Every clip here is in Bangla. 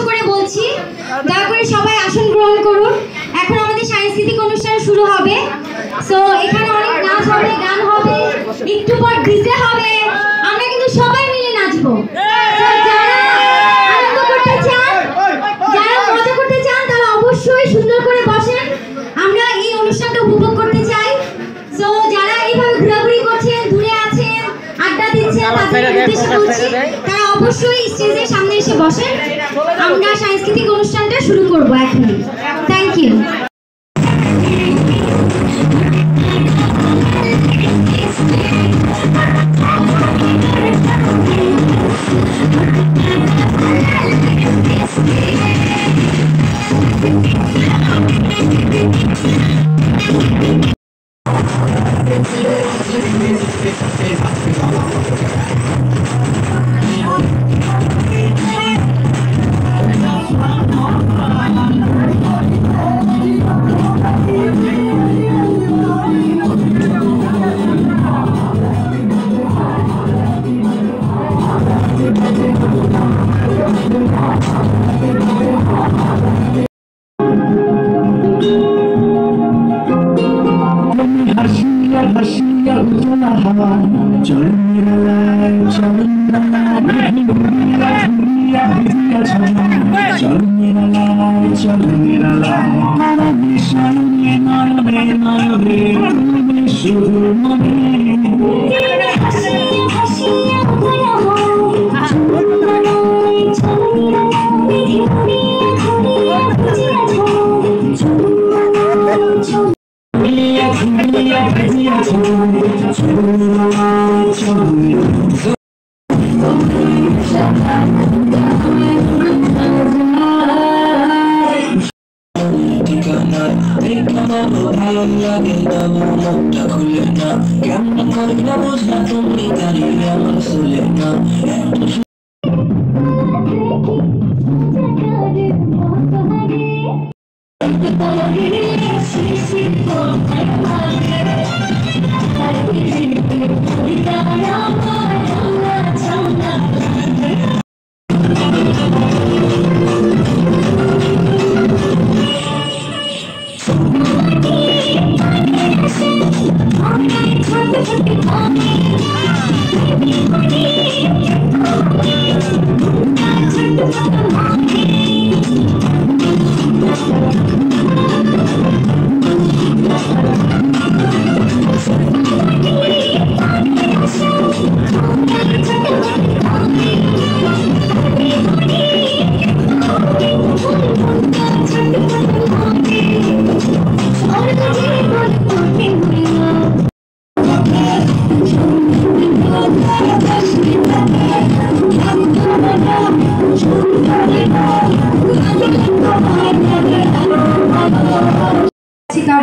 করে বলছি, দয়া করে সবাই আসন গ্রহণ করুন। এখন আমাদের সাংস্কৃতিক অনুষ্ঠান শুরু হবে। সো এখানে অনেক নাচ হবে, গান হবে, একটু পর ডিজে হবে। আমরা কিন্তু সবাই মিলে নাচবো। যারা আনন্দ করতে চান, যারা মজা করতে চান, তারা অবশ্যই সুন্দর করে বসেন। আমরা এই অনুষ্ঠানটা উপভোগ করতে চাই। সো যারা এইভাবে ঘোরাঘুরি করছেন, দূরে আছেন, আড্ডা দিচ্ছেন, তাদের উদ্দেশ্যে বলছি, তারা অবশ্যই স্টেজের সামনে এসে বসেন। আমরা সাংস্কৃতিক অনুষ্ঠানটা শুরু করব এখনই। Thank you.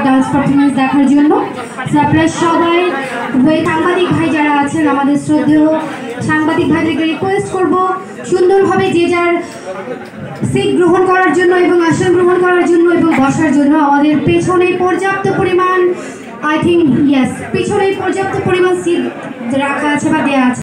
ডান্স পারফরমেন্স দেখার জন্য আপনারা সবাই সাংবাদিক ভাই যারা আছেন, আমাদের শ্রদ্ধেয় সাংবাদিক ভাইদেরকে রিকোয়েস্ট করব সুন্দরভাবে যে যার সিট গ্রহণ করার জন্য এবং আসন গ্রহণ করার জন্য এবং বসার জন্য। আমাদের পেছনে পর্যাপ্ত পরিমাণ পিছনে পর্যাপ্ত পরিমাণ সিট রাখা আছে বা দেওয়া আছে।